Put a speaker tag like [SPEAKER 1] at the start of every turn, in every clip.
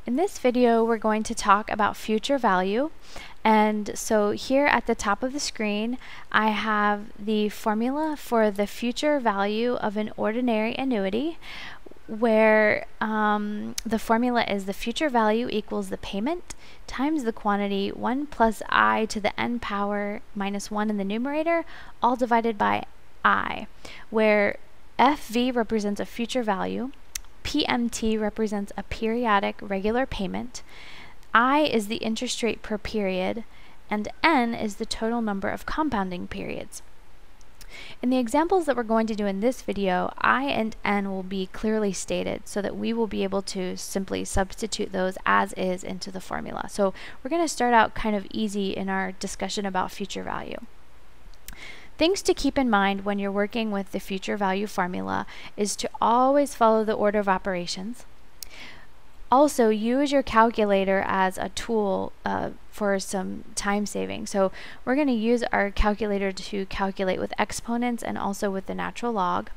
[SPEAKER 1] In this video, we're going to talk about future value. And so here at the top of the screen, I have the formula for the future value of an ordinary annuity, where the formula is the future value equals the payment times the quantity 1 plus I to the n power minus 1 in the numerator, all divided by I, where FV represents a future value, PMT represents a periodic regular payment, I is the interest rate per period, and N is the total number of compounding periods. In the examples that we're going to do in this video, I and N will be clearly stated so that we will be able to simply substitute those as is into the formula. So we're going to start out kind of easy in our discussion about future value. Things to keep in mind when you're working with the future value formula is to always follow the order of operations. Also, use your calculator as a tool for some time saving. So we're going to use our calculator to calculate with exponents and also with the natural log.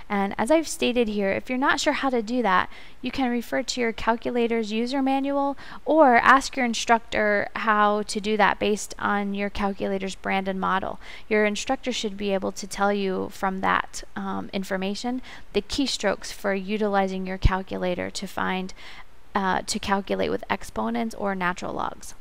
[SPEAKER 1] And as I've stated here, if you're not sure how to do that, you can refer to your calculator's user manual or ask your instructor how to do that based on your calculator's brand and model. Your instructor should be able to tell you from that information the keystrokes for utilizing your calculator to find to calculate with exponents or natural logs.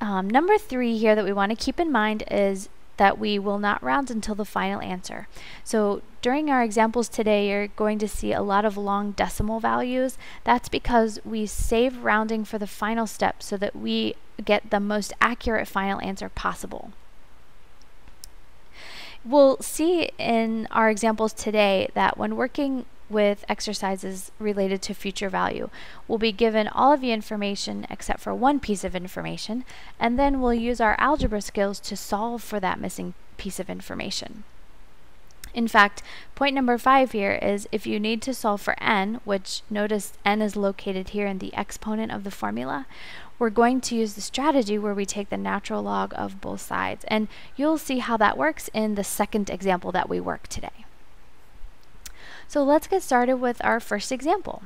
[SPEAKER 1] Number 3 here that we want to keep in mind is that we will not round until the final answer. So during our examples today, you're going to see a lot of long decimal values. That's because we save rounding for the final step so that we get the most accurate final answer possible. We'll see in our examples today that when working with exercises related to future value, we'll be given all of the information except for one piece of information, and then we'll use our algebra skills to solve for that missing piece of information. In fact, point number 5 here is if you need to solve for n, which notice n is located here in the exponent of the formula, we're going to use the strategy where we take the natural log of both sides, and you'll see how that works in the second example that we work today. So let's get started with our first example.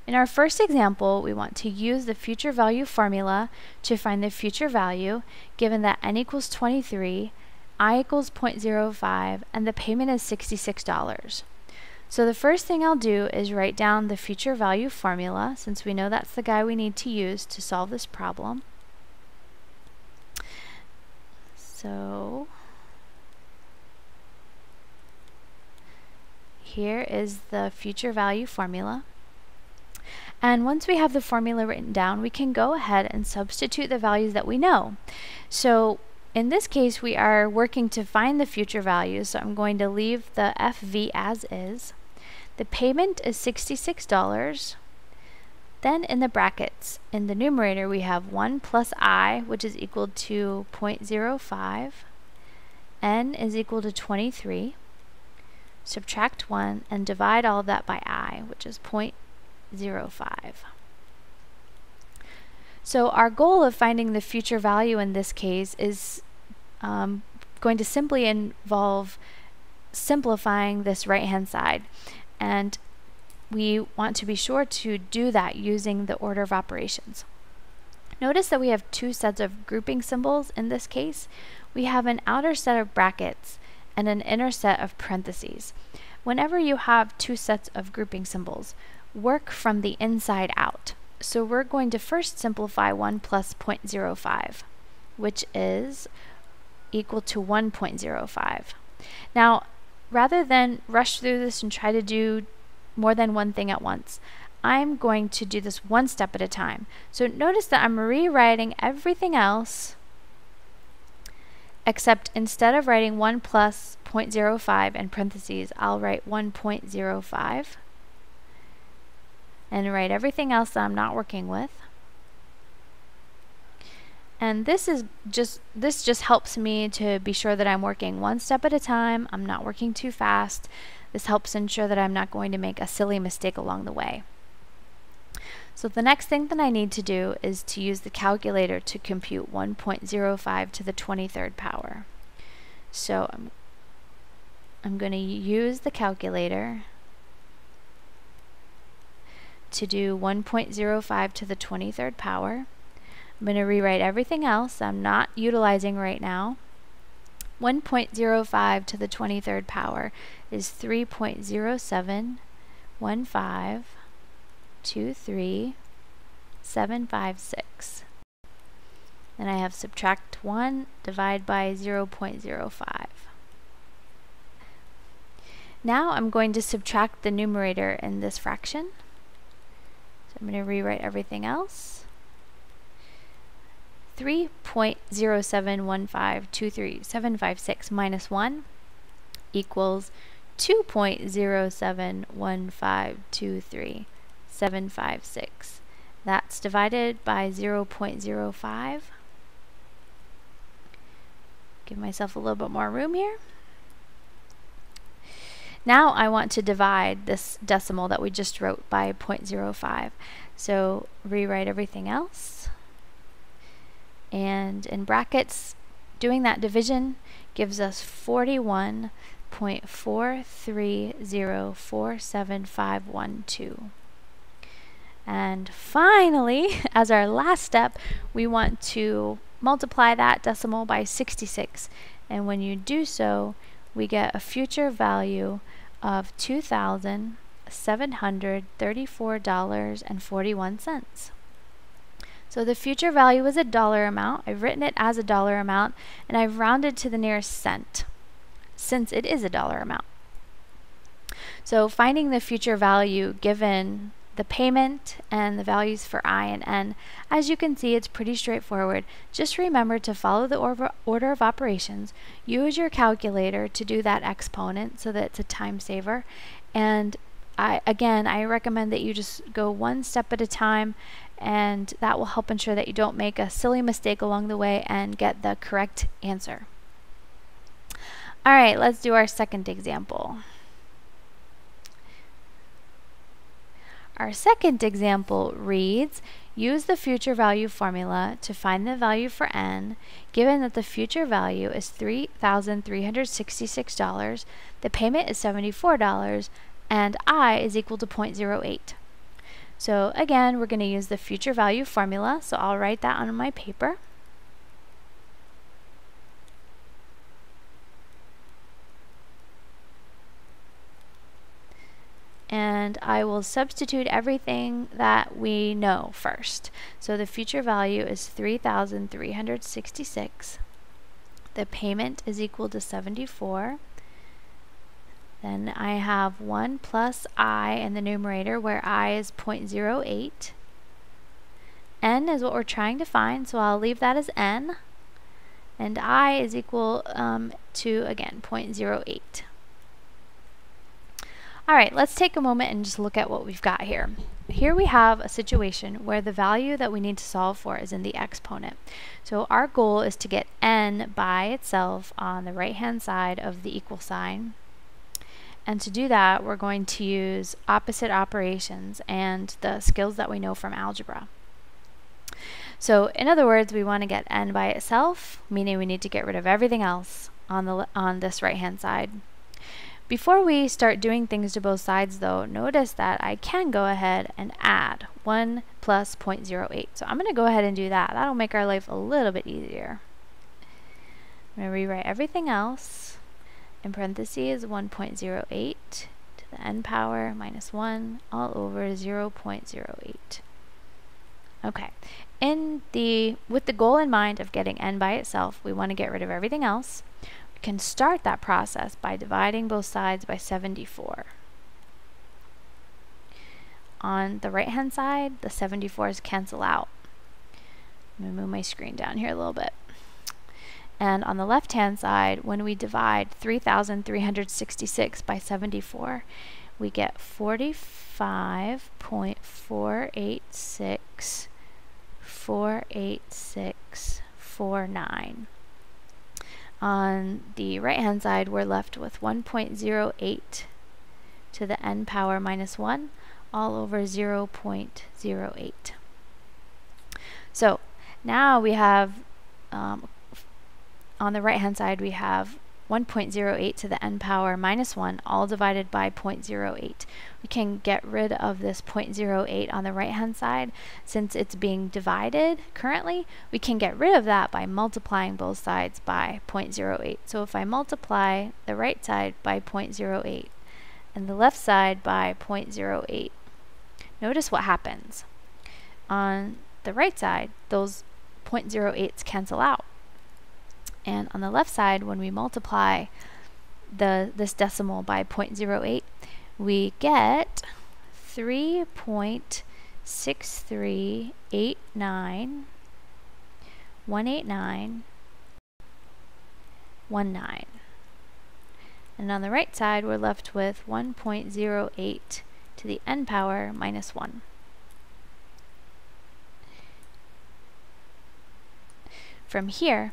[SPEAKER 1] In our first example, we want to use the future value formula to find the future value given that n equals 23, I equals 0.05, and the payment is $66. So the first thing I'll do is write down the future value formula, since we know that's the guy we need to use to solve this problem. So here is the future value formula. And once we have the formula written down, we can go ahead and substitute the values that we know. So in this case, we are working to find the future value, so I'm going to leave the FV as is. The payment is $66. Then in the brackets, in the numerator, we have 1 plus I, which is equal to 0.05. N is equal to 23. Subtract 1 and divide all of that by I, which is 0.05. So our goal of finding the future value in this case is going to simply involve simplifying this right-hand side. And we want to be sure to do that using the order of operations. Notice that we have two sets of grouping symbols in this case. We have an outer set of brackets and an inner set of parentheses. Whenever you have two sets of grouping symbols, work from the inside out. So we're going to first simplify 1 plus 0.05, which is equal to 1.05. Now, rather than rush through this and try to do more than one thing at once, I'm going to do this one step at a time. So notice that I'm rewriting everything else, except instead of writing 1 plus 0.05 in parentheses, I'll write 1.05 and write everything else that I'm not working with. And this just helps me to be sure that I'm working one step at a time. I'm not working too fast. This helps ensure that I'm not going to make a silly mistake along the way. So the next thing that I need to do is to use the calculator to compute 1.05 to the 23rd power. So I'm going to use the calculator to do 1.05 to the 23rd power. I'm going to rewrite everything else I'm not utilizing right now. 1.05 to the 23rd power is 3.071523756. Then I have subtract 1, divide by 0.05. Now I'm going to subtract the numerator in this fraction. So I'm going to rewrite everything else. 3.071523756 minus 1 equals 2.071523756. That's divided by 0.05. Give myself a little bit more room here. Now I want to divide this decimal that we just wrote by 0.05. So rewrite everything else. And in brackets, doing that division gives us 41.430475512. And finally, as our last step, we want to multiply that decimal by 66. And when you do so, we get a future value of $2,734.41. So the future value is a dollar amount. I've written it as a dollar amount, and I've rounded to the nearest cent, since it is a dollar amount. So finding the future value given the payment and the values for I and N, as you can see, it's pretty straightforward. Just remember to follow the order of operations. Use your calculator to do that exponent so that it's a time saver. And I recommend that you just go one step at a time, and that will help ensure that you don't make a silly mistake along the way and get the correct answer. All right, let's do our second example. Our second example reads, use the future value formula to find the value for N, given that the future value is $3,366, the payment is $74, and I is equal to 0.08. So again, we're going to use the future value formula, so I'll write that on my paper. And I will substitute everything that we know first. So the future value is 3,366. The payment is equal to 74. Then I have 1 plus I in the numerator, where I is 0.08. N is what we're trying to find, so I'll leave that as N. And I is equal to, again, 0.08. Alright, let's take a moment and just look at what we've got here. Here we have a situation where the value that we need to solve for is in the exponent. So our goal is to get N by itself on the right hand side of the equal sign. And to do that, we're going to use opposite operations and the skills that we know from algebra. So in other words, we want to get N by itself, meaning we need to get rid of everything else on this right hand side. Before we start doing things to both sides though, notice that I can go ahead and add 1 plus 0.08. So I'm going to go ahead and do that. That'll make our life a little bit easier. I'm going to rewrite everything else. In parentheses, 1.08 to the n power minus 1 all over 0.08. Okay. With the goal in mind of getting N by itself, we want to get rid of everything else. Can start that process by dividing both sides by 74. On the right hand side, the 74s cancel out. I'm going to move my screen down here a little bit. And on the left hand side, when we divide 3,366 by 74, we get 45.4864849. On the right hand side, we're left with 1.08 to the n power minus 1 all over 0.08. So now we have on the right hand side we have 1.08 to the n power minus 1, all divided by 0.08. We can get rid of this 0.08 on the right hand side. Since it's being divided currently, we can get rid of that by multiplying both sides by 0.08. So if I multiply the right side by 0.08 and the left side by 0.08, notice what happens. On the right side, those 0.08s cancel out. And on the left side, when we multiply this decimal by 0.08, we get 3.638918919. And on the right side, we're left with 1.08 to the n power minus 1. From here,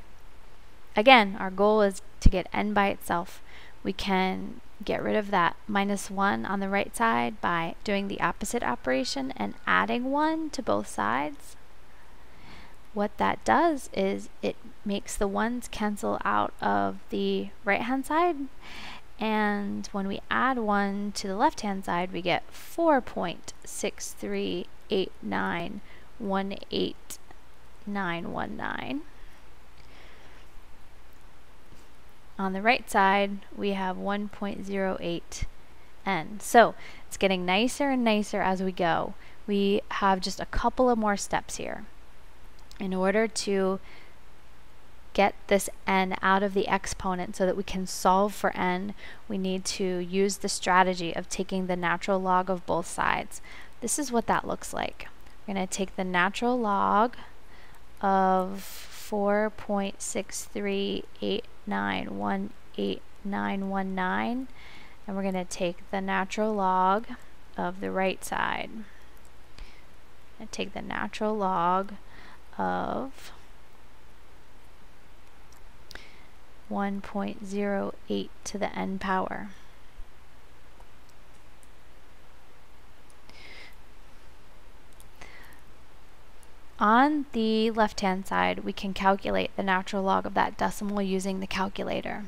[SPEAKER 1] again, our goal is to get n by itself. We can get rid of that minus 1 on the right side by doing the opposite operation and adding 1 to both sides. What that does is it makes the 1's cancel out of the right hand side, and when we add 1 to the left hand side, we get 4.638918919. On the right side, we have 1.08n. So it's getting nicer and nicer as we go. We have just a couple of more steps here. In order to get this n out of the exponent so that we can solve for n, we need to use the strategy of taking the natural log of both sides. This is what that looks like. We're going to take the natural log of 4.638918919, and we're going to take the natural log of the right side. And take the natural log of 1.08 to the n power. On the left-hand side, we can calculate the natural log of that decimal using the calculator.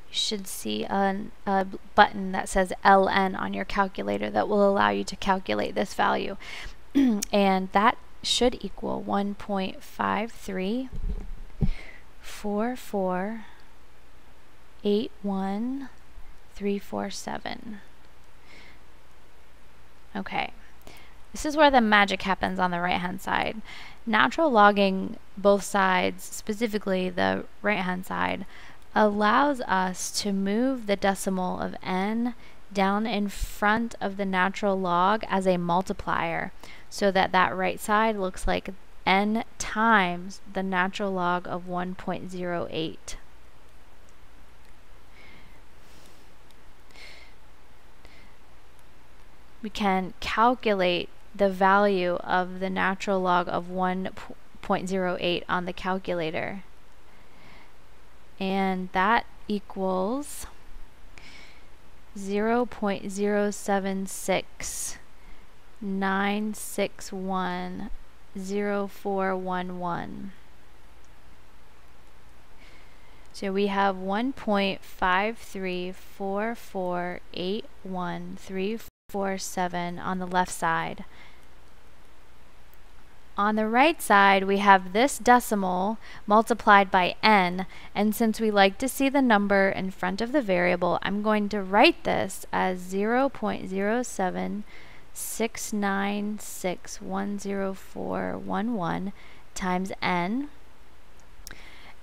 [SPEAKER 1] You should see a button that says LN on your calculator that will allow you to calculate this value. And that should equal 1.534481347. Okay, this is where the magic happens on the right hand side. Natural logging both sides, specifically the right hand side, allows us to move the decimal of n down in front of the natural log as a multiplier, so that that right side looks like n times the natural log of 1.08. We can calculate the value of the natural log of 1.08 on the calculator, and that equals 0.07619610411. So we have 1.534481347 on the left side. On the right side, we have this decimal multiplied by n, and since we like to see the number in front of the variable, I'm going to write this as 0.0769610410411 times n.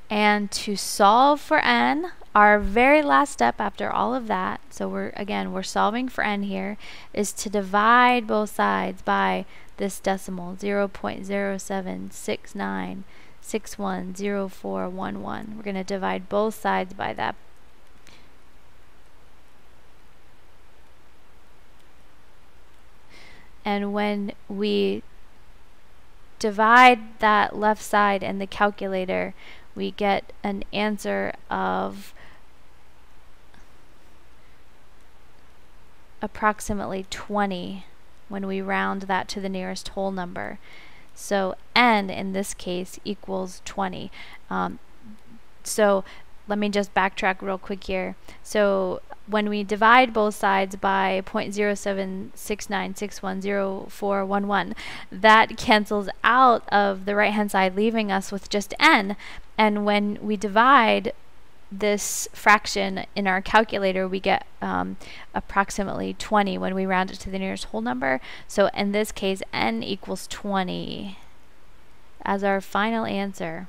[SPEAKER 1] And to solve for n, our very last step after all of that, so we're solving for n here, is to divide both sides by this decimal, 0.0769610410411. We're going to divide both sides by that. And when we divide that left side in the calculator, we get an answer of approximately 20 when we round that to the nearest whole number. So n in this case equals 20. So let me just backtrack real quick here. So when we divide both sides by 0.0769610411, that cancels out of the right hand side, leaving us with just n. And when we divide this fraction in our calculator, we get approximately 20 when we round it to the nearest whole number. So in this case, n equals 20 as our final answer.